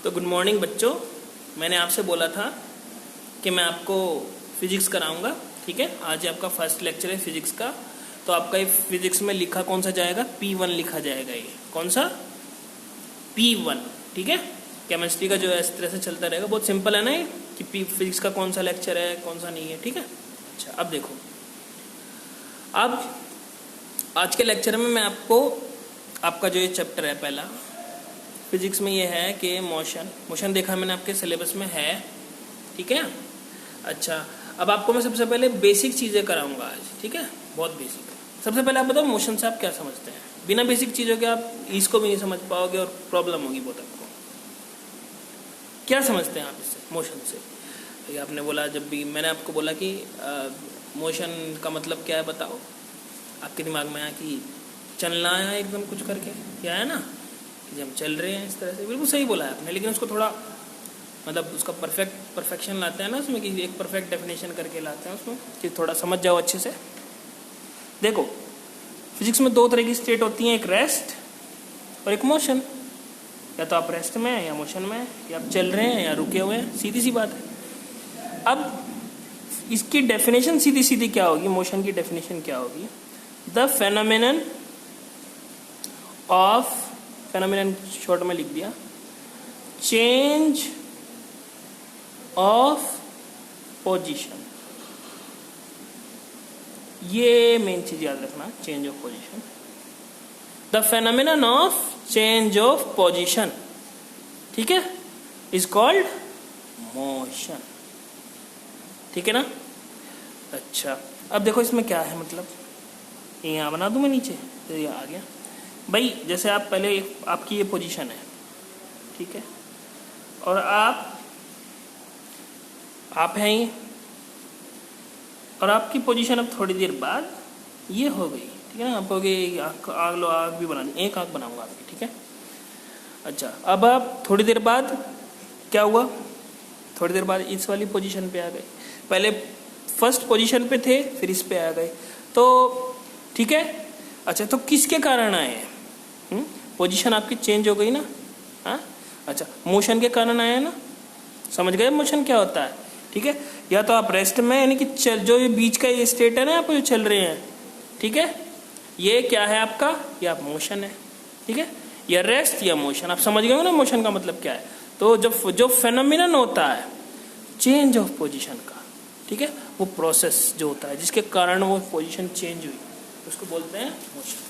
तो good morning बच्चों, मैंने आपसे बोला था कि मैं आपको फिजिक्स कराऊंगा। ठीक है, आज आपका फर्स्ट लेक्चर है फिजिक्स का। तो आपका ये फिजिक्स में लिखा कौन सा जाएगा? P1 लिखा जाएगा। ये कौन सा? P1। ठीक है, केमिस्ट्री का जो है इस तरह से चलता रहेगा। बहुत सिंपल है ना ये कि फिजिक्स का कौन सा लेक्चर है कौन सा नहीं है। ठीक है, अच्छा अब देखो, अब आज के लेक्चर में मैं आपका जो ये चैप्टर है पहला फिजिक्स में ये है कि मोशन देखा मैंने आपके सिलेबस में है। ठीक है, अच्छा अब आपको मैं सबसे पहले बेसिक चीज़ें कराऊंगा आज। ठीक है, बहुत बेसिक। सबसे पहले आप बताओ मोशन से आप क्या समझते हैं? बिना बेसिक चीज़ों के आप इसको भी नहीं समझ पाओगे और प्रॉब्लम होगी बहुत आपको। क्या समझते हैं आप इससे, मोशन से? तो आपने बोला, जब भी मैंने आपको बोला कि मोशन का मतलब क्या है बताओ, आपके दिमाग में आया कि चलना है एकदम कुछ करके, क्या है ना कि हम चल रहे हैं इस तरह से। बिल्कुल सही बोला है आपने, लेकिन उसको थोड़ा मतलब उसका परफेक्शन लाते हैं ना उसमें, कि एक परफेक्ट डेफिनेशन करके लाते हैं उसमें, कि थोड़ा समझ जाओ अच्छे से। देखो, फिजिक्स में दो तरह की स्टेट होती हैं, एक रेस्ट और एक मोशन। या तो आप रेस्ट में हैं या मोशन में हैं, या आप चल रहे हैं या रुके हुए हैं, सीधी सी बात है। अब इसकी डेफिनेशन सीधी सीधी क्या होगी? मोशन की डेफिनेशन क्या होगी? The phenomenon of, phenomenon short में लिख दिया, चेंज ऑफ पोजीशन। ये मेन चीज याद रखना, change of position. The phenomenon of change of position, ठीक है, इज कॉल्ड मोशन। ठीक है ना? अच्छा अब देखो इसमें क्या है, मतलब यहाँ बना दूं मैं नीचे, तो ये आ गया भाई। जैसे आप पहले आपकी ये पोजीशन है, ठीक है, और आप हैं ये, और आपकी पोजीशन अब थोड़ी देर बाद ये हो गई। ठीक है ना? आप कहोगे आग भी बनानी, एक आग बनाऊंगा आपकी। ठीक है, अच्छा अब आप थोड़ी देर बाद क्या हुआ? थोड़ी देर बाद इस वाली पोजीशन पे आ गए। पहले फर्स्ट पोजीशन पे थे, फिर इस पे आ गए। तो ठीक है, अच्छा तो किसके कारण आए हैं? पोजीशन आपकी चेंज हो गई ना। हाँ, अच्छा मोशन के कारण आया ना। समझ गए मोशन क्या होता है? ठीक है, या तो आप रेस्ट में, यानी कि जो ये बीच का ये स्टेट है ना, आप जो चल रहे हैं, ठीक है, ये क्या है आपका? ये आप मोशन है। ठीक है, या रेस्ट या मोशन, आप समझ गए ना मोशन का मतलब क्या है। तो जब जो फेनोमेनन होता है चेंज ऑफ पोजीशन का, ठीक है, वो प्रोसेस जो होता है जिसके कारण वो पोजीशन चेंज हुई, उसको बोलते हैं मोशन।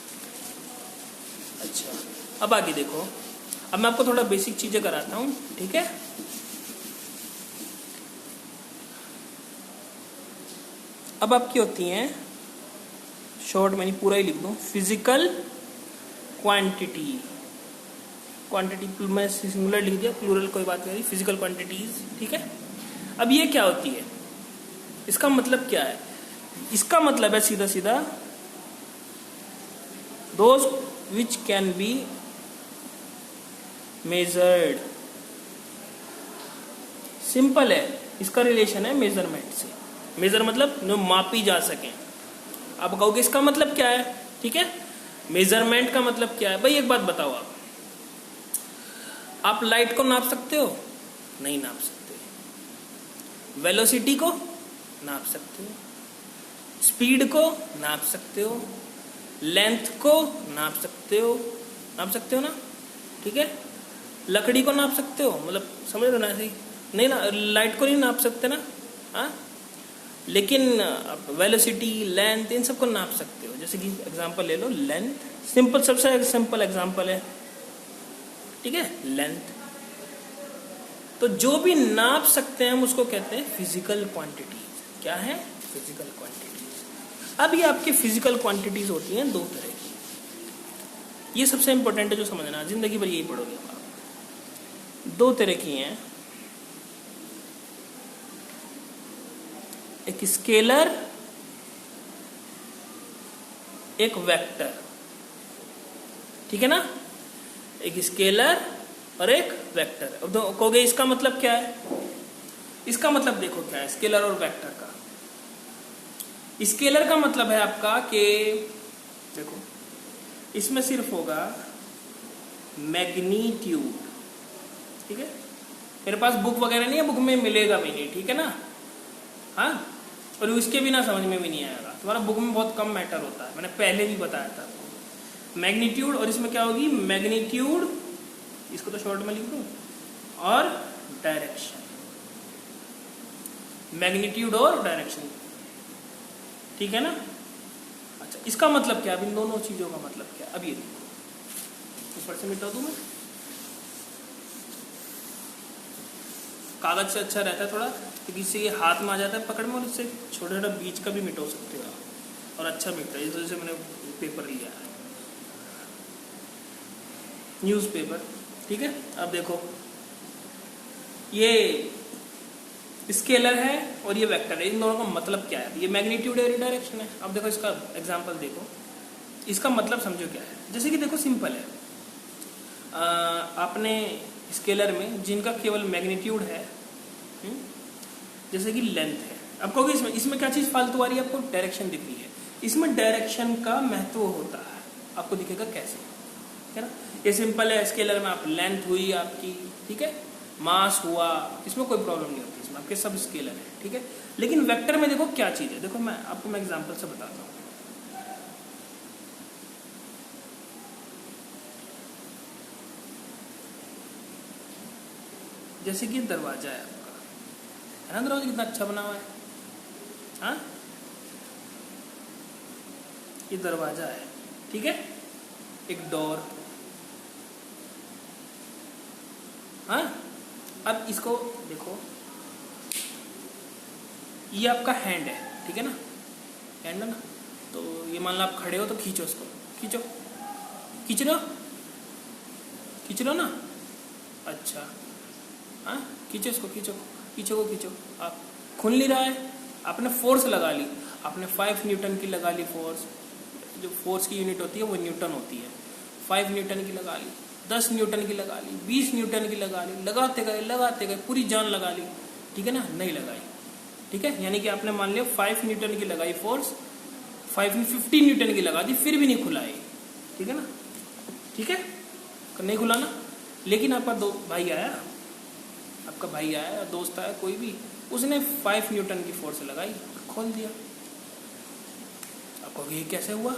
अच्छा अब आगे देखो, अब मैं आपको थोड़ा बेसिक चीजें कराता हूं। ठीक है, अब आपकी होती हैं शॉर्ट, मैंने पूरा ही लिख दूं, फिजिकल क्वांटिटी। क्वांटिटी मैं सिंगुलर लिख दिया, प्लूरल कोई बात नहीं, फिजिकल क्वांटिटीज। ठीक है, अब ये क्या होती है, इसका मतलब क्या है? इसका मतलब है सीधा सीधा those which can be measured. Simple है, इसका रिलेशन है मेजरमेंट से। मेजर मतलब जो मापी जा सके। आप कहोगे इसका मतलब क्या है? ठीक है, मेजरमेंट का मतलब क्या है भाई? एक बात बताओ, आप लाइट को नाप सकते हो? नहीं नाप सकते। वेलोसिटी को नाप सकते हो, स्पीड को नाप सकते हो, लेंथ को नाप सकते हो ना। ठीक है, लकड़ी को नाप सकते हो, मतलब समझ लो ना, ऐसे नहीं ना, लाइट को नहीं नाप सकते ना। हाँ, लेकिन वेलोसिटी, लेंथ, इन सबको नाप सकते हो। जैसे कि एग्जांपल ले लो, लेंथ, सिंपल, सबसे सिंपल एग्जांपल है, ठीक है, लेंथ। तो जो भी नाप सकते हैं हम उसको कहते हैं फिजिकल क्वांटिटीज। क्या है? Physical quantities. अब ये आपकी फिजिकल क्वांटिटीज होती हैं दो तरह की। ये सबसे इंपॉर्टेंट है जो समझना, जिंदगी भर यही पढ़ोगे आप। दो तरह की हैं, एक स्केलर, एक वेक्टर। ठीक है ना? एक स्केलर और एक वेक्टर। अब कहोगे इसका मतलब क्या है? इसका मतलब देखो क्या है स्केलर और वेक्टर का। स्केलर का मतलब है आपका कि देखो, इसमें सिर्फ होगा मैग्नीट्यूड। ठीक है, मेरे पास बुक वगैरह नहीं है, बुक में मिलेगा भी नहीं, ठीक है ना। हाँ, और इसके बिना समझ में भी नहीं आएगा, तुम्हारा बुक में बहुत कम मैटर होता है, मैंने पहले भी बताया था आपको। मैग्नीट्यूड, और इसमें क्या होगी, मैग्नीट्यूड, इसको तो शॉर्ट में लिख दूं, और डायरेक्शन, मैग्नीट्यूड और डायरेक्शन, ठीक है ना। अच्छा, इसका मतलब क्या, अब इन दोनों चीजों का मतलब क्या, अब ये देखो, ऊपर से मिटा दूं मैं, कागज से अच्छा रहता है थोड़ा, क्योंकि इससे ये हाथ में आ जाता है पकड़ में, और इससे छोटा छोटा बीच का भी मिटो सकते हो आप, और अच्छा मिटता है, इस वजह से मैंने पेपर लिया है, न्यूज़पेपर, ठीक है। अब देखो, ये स्केलर है और ये वेक्टर है, इन दोनों का मतलब क्या है, ये मैग्नीट्यूड और डायरेक्शन है। अब देखो इसका एग्जांपल देखो, इसका मतलब समझो क्या है। जैसे कि देखो सिंपल है, आपने स्केलर में जिनका केवल मैग्नीट्यूड है, जैसे कि लेंथ है, अब कहोगे इसमें क्या चीज फालतू आ रही है, आपको डायरेक्शन दिख रही है, इसमें डायरेक्शन का महत्व होता है, आपको दिखेगा कैसे, है ना। ये सिंपल है, स्केलर में आप लेंथ हुई आपकी, ठीक है, मास हुआ, इसमें कोई प्रॉब्लम नहीं होती, इसमें आपके सब स्केलर है, ठीक है। लेकिन वेक्टर में देखो क्या चीज है, देखो मैं आपको एग्जांपल से बताता हूँ। जैसे कि दरवाजा है आपका, है ना, दरवाजा कितना अच्छा बना हुआ है, हाँ, ये दरवाजा है, ठीक है, एक डोर, हाँ। अब इसको देखो, ये आपका हैंड है, ठीक है ना, हैंड है ना, तो ये मान लो आप खड़े हो तो खींचो इसको, खींचो, खींच लो ना, अच्छा, हाँ, खींचो इसको, खींचो, आप खुल नहीं रहा है, आपने फोर्स लगा ली, आपने 5 न्यूटन की लगा ली फोर्स, जो फोर्स की यूनिट होती है वो न्यूटन होती है, 5 न्यूटन की लगा ली, 10 न्यूटन की लगा ली, 20 न्यूटन की लगा ली, लगाते गए पूरी जान लगा ली, ठीक है ना, नहीं लगाई, ठीक है, यानी कि आपने मान लिया 5 न्यूटन की लगाई फोर्स, 50 न्यूटन की लगा दी, फिर भी नहीं खुला है, ठीक है ना, ठीक है, नहीं खुला ना। लेकिन आपका भाई आया, दोस्त आया, कोई भी, उसने 5 न्यूटन की फोर्स लगाई, खोल दिया, आपको ये कैसे हुआ,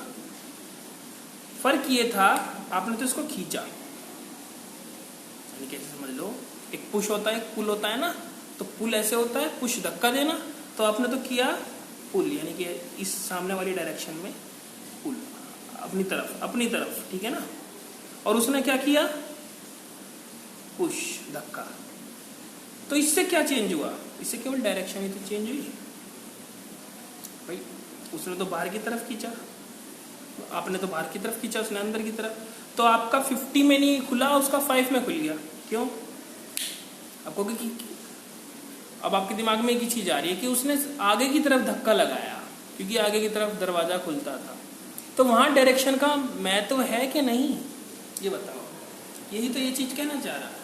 फर्क ये था आपने तो इसको खींचा, यानी कैसे समझ लो, एक पुश होता है, एक पुल होता है ना, तो पुल ऐसे होता है, पुश धक्का देना, तो आपने तो किया पुल, यानी कि इस सामने वाली डायरेक्शन में पुल, अपनी तरफ, ठीक है ना, और उसने क्या किया, पुश, धक्का, तो इससे क्या चेंज हुआ, इससे केवल डायरेक्शन ही तो चेंज हुई भाई, उसने तो बाहर की तरफ खींचा, आपने तो बाहर की तरफ खींचा, उसने अंदर की तरफ, तो आपका 50 में नहीं खुला, उसका 5 में खुल गया, क्यों, आपको कि अब आपके दिमाग में एक ही चीज आ रही है कि उसने आगे की तरफ धक्का लगाया, क्योंकि आगे की तरफ दरवाजा खुलता था, तो वहां डायरेक्शन का महत्व है कि नहीं, ये बताओ, यही तो ये चीज कहना चाह रहा है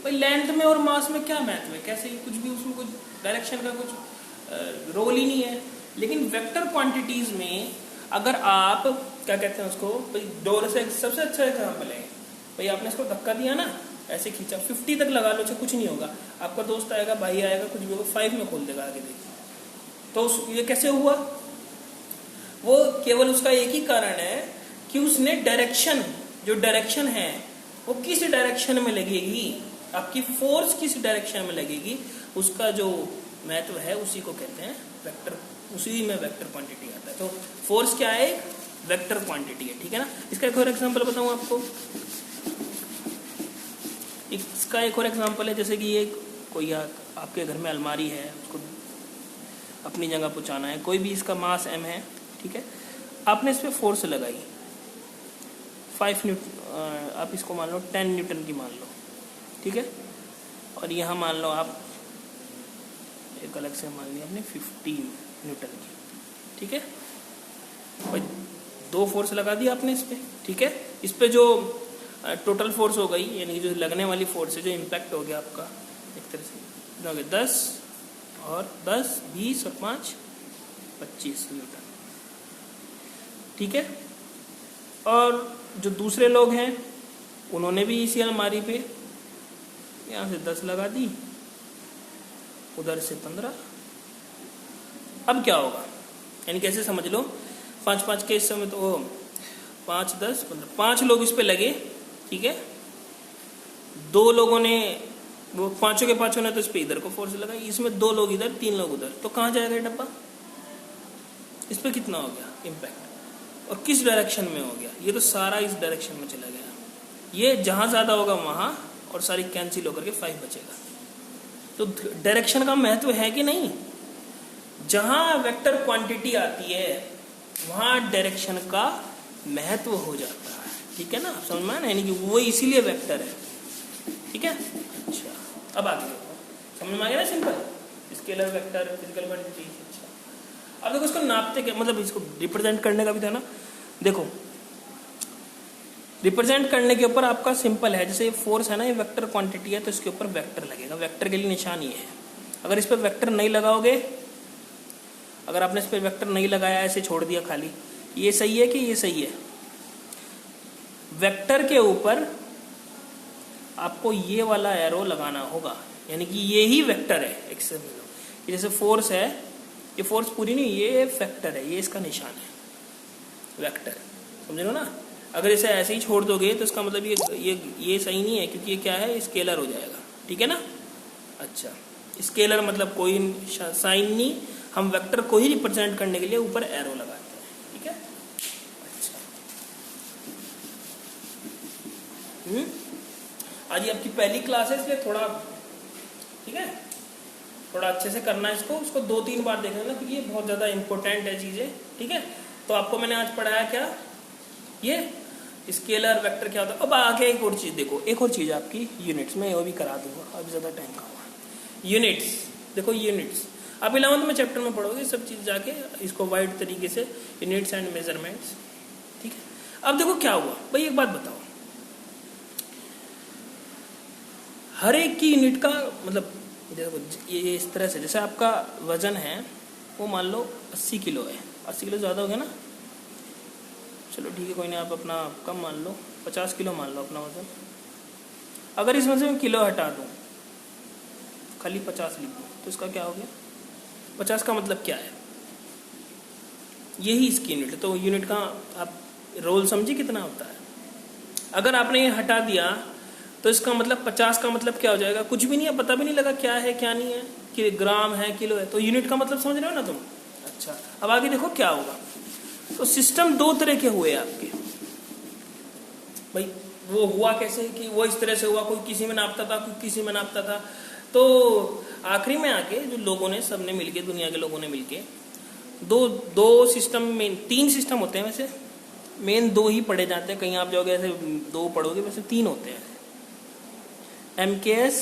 भाई, लेंथ में और मास में क्या महत्व है, कैसे कुछ भी उसमें कुछ डायरेक्शन का कुछ रोल ही नहीं है। लेकिन वेक्टर क्वांटिटीज में अगर आप क्या कहते हैं उसको, भाई डोर से सबसे अच्छा एग्जाम्पल है, भाई आपने इसको धक्का दिया ना, ऐसे खींचा, 50 तक लगा लो, कुछ नहीं होगा, आपका दोस्त आएगा, भाई आएगा, कुछ भी होगा, 5 में खोल देगा आगे, देखिए, तो ये कैसे हुआ, वो केवल उसका एक ही कारण है कि उसने डायरेक्शन, जो डायरेक्शन है वो किस डायरेक्शन में लगेगी, आपकी फोर्स किस डायरेक्शन में लगेगी, उसका जो महत्व है उसी को कहते हैं वेक्टर, उसी में वेक्टर क्वांटिटी आता है। तो फोर्स क्या है, एक वेक्टर क्वांटिटी है, ठीक है ना। इसका एक और एग्जांपल बताऊं आपको, इसका एक और एग्जांपल है, जैसे कि ये कोई आपके घर में अलमारी है, उसको अपनी जगह पहुंचाना है, कोई भी इसका मास m है, ठीक है, आपने इस पर फोर्स लगाई 5 न्यूटन, आप इसको मान लो 10 न्यूटन की मान लो, ठीक है, और यहाँ मान लो आप एक अलग से मान लिया आपने 15 न्यूटन की, ठीक है, भाई 2 फोर्स लगा दी आपने इस पे, ठीक है, इस पे जो टोटल फोर्स हो गई, यानी जो लगने वाली फोर्स है, जो इम्पैक्ट हो गया आपका, एक तरह से हो गया 10 और 10, 20 और 5, 25 न्यूटन, ठीक है। और जो दूसरे लोग हैं उन्होंने भी इसी अलमारी पे यहाँ से 10 लगा दी, उधर से 15। अब क्या होगा, यानी कैसे समझ लो, 5-5 के इस समय तो 5, 10, 15, 5 लोग इस पे लगे, ठीक है। 2 लोगों ने, वो पांचों के पांचों ने तो इस पे इधर को फोर्स लगाई, इसमें 2 लोग इधर, 3 लोग उधर, तो कहाँ जाएगा ये डब्बा? इस पे कितना हो गया इम्पैक्ट, और किस डायरेक्शन में हो गया? ये तो सारा इस डायरेक्शन में चला गया। ये जहां ज्यादा होगा वहां, और सारी कैंसिल होकर के 5 बचेगा। तो डायरेक्शन का महत्व है कि नहीं? जहां वेक्टर क्वांटिटी आती है वहां डायरेक्शन का महत्व हो जाता है, ठीक है ना, समझ में आना, यानी कि वो इसीलिए वेक्टर है, ठीक है। अच्छा, अब आगे देखो, समझ में आ गया ना, simple scalar vector physical quantity. अच्छा, अब देखो इसको नापते क्या, मतलब इसको रिप्रेजेंट करने का भी था ना। देखो रिप्रेजेंट करने के ऊपर आपका सिंपल है, जैसे फोर्स है ना, ये वेक्टर क्वांटिटी है, तो इसके ऊपर वेक्टर लगेगा। वेक्टर के लिए निशान ये है। अगर इस पर वेक्टर नहीं लगाओगे, अगर आपने इस पर वेक्टर नहीं लगाया, ऐसे छोड़ दिया खाली, ये सही है कि ये सही है? वेक्टर के ऊपर आपको ये वाला एरो लगाना होगा, यानी कि ये ही वेक्टर है। एक से जैसे फोर्स है, ये फोर्स पूरी नहीं, ये वेक्टर है, ये इसका निशान है वेक्टर, समझ लो ना। अगर इसे ऐसे ही छोड़ दोगे तो इसका मतलब ये सही नहीं है, क्योंकि ये क्या है, स्केलर हो जाएगा, ठीक है ना। अच्छा, स्केलर मतलब कोई साइन नहीं, हम वेक्टर को ही रिप्रेजेंट करने के लिए ऊपर एरो लगाते हैं, ठीक है। अच्छा, आज ये आपकी पहली क्लास है, इसलिए थोड़ा, ठीक है, थोड़ा अच्छे से करना है इसको, उसको 2-3 बार देखना ना, क्योंकि ये बहुत ज्यादा इंपॉर्टेंट है चीजें, ठीक है। तो आपको मैंने आज पढ़ाया क्या, ये स्केलर वेक्टर क्या होता है। अब आगे एक और चीज देखो, एक और चीज आपकी यूनिट्स में, वो भी करा दूंगा, अभी ज्यादा टाइम का हुआ। यूनिट्स देखो, यूनिट्स आप 11th में चैप्टर में पढ़ोगे सब चीज जाके, इसको वाइड तरीके से, यूनिट्स एंड मेजरमेंट्स, ठीक है। अब देखो क्या हुआ भाई, एक बात बताओ, हर एक की यूनिट का मतलब देखो, ये इस तरह से, जैसे आपका वजन है वो मान लो 80 किलो है, 80 किलो ज्यादा हो गया ना, चलो ठीक है कोई नहीं, आप अपना कम मान लो, 50 किलो मान लो अपना वजन। अगर इसमें से मैं किलो हटा दूं, खाली 50 लिख दूं, तो इसका क्या हो गया? 50 का मतलब क्या है? यही इसकी यूनिट है। तो यूनिट का आप रोल समझिए कितना होता है। अगर आपने ये हटा दिया तो इसका मतलब 50 का मतलब क्या हो जाएगा? कुछ भी नहीं है, पता भी नहीं लगा क्या है क्या नहीं है, कि ग्राम है किलो है। तो यूनिट का मतलब समझ रहे हो ना तुम। अच्छा, अब आगे देखो क्या होगा। तो सिस्टम 2 तरह के हुए आपके भाई। वो हुआ कैसे कि वो इस तरह से हुआ, कोई किसी में नापता था, कोई किसी में नापता था। तो आखिरी में आके जो लोगों ने, सबने मिलके, दुनिया के लोगों ने मिलके दो सिस्टम में, 3 सिस्टम होते हैं वैसे, मेन 2 ही पढ़े जाते हैं। कहीं आप जाओगे ऐसे 2 पढ़ोगे, वैसे 3 होते हैं, MKS,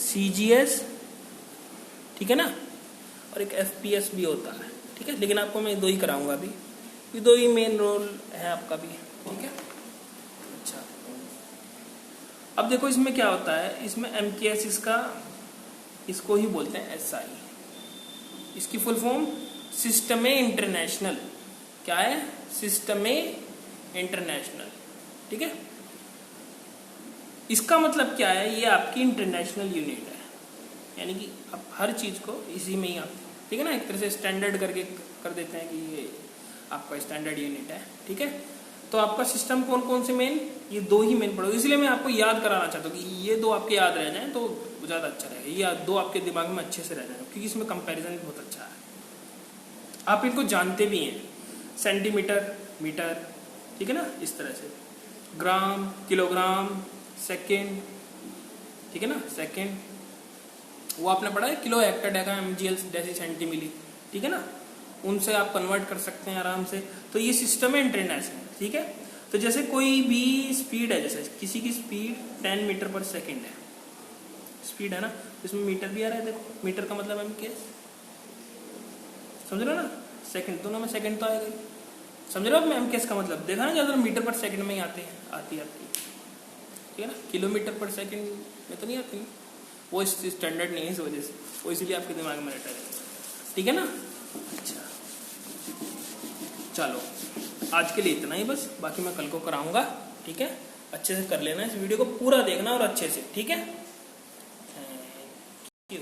CGS, ठीक है ना, और एक FPS भी होता है, ठीक है। लेकिन आपको मैं 2 ही कराऊंगा अभी, ये 2 ही मेन रोल है आपका भी, ठीक है। अच्छा, अब देखो इसमें क्या होता है, इसमें MKS इसको ही बोलते हैं SI। इसकी फुल फॉर्म सिस्टम इंटरनेशनल, क्या है? सिस्टम इंटरनेशनल, ठीक है। इसका मतलब क्या है? ये आपकी इंटरनेशनल यूनिट है, यानी कि आप हर चीज को इसी में ही आप, ठीक है ना, एक तरह से स्टैंडर्ड करके कर देते हैं कि ये आपका स्टैंडर्ड यूनिट है, ठीक है। तो आपका सिस्टम कौन कौन से मेन, ये 2 ही मेन पढ़ोगे। इसलिए मैं आपको याद कराना चाहता हूँ कि ये 2 आपके याद रह जाएं तो ज्यादा अच्छा रहेगा। ये 2 आपके दिमाग में अच्छे से रह जाएगा, क्योंकि इसमें कंपैरिजन बहुत अच्छा है, आप इनको जानते भी हैं। सेंटीमीटर, मीटर, ठीक है ना, इस तरह से ग्राम, किलोग्राम, सेकेंड, ठीक है ना, सेकेंड वो आपने पढ़ा है, kilo, hecto, deca, MGL, deci, centi milli, ठीक है ना, उनसे आप कन्वर्ट कर सकते हैं आराम से। तो ये सिस्टम है इंटरनेशनल, ठीक है। तो जैसे कोई भी स्पीड है, जैसे किसी की स्पीड 10 मीटर पर सेकेंड है, स्पीड है ना, इसमें मीटर भी आ रहा है, देखो मीटर का मतलब MKS, समझ रहे हो ना, सेकंड, दोनों में सेकंड तो आएगा ही, समझ रहे हो। अब MKS का मतलब देखा ना, ज्यादा मीटर पर सेकंड में ही आती है, ठीक है ना, किलोमीटर पर सेकंड में तो नहीं आती, वो स्टैंडर्ड नहीं है, इस वजह से वो इसलिए आपके दिमाग में रहता है, ठीक है ना। अच्छा, चलो आज के लिए इतना ही बस, बाकी मैं कल को कराऊंगा, ठीक है। अच्छे से कर लेना, इस वीडियो को पूरा देखना और अच्छे से, ठीक है।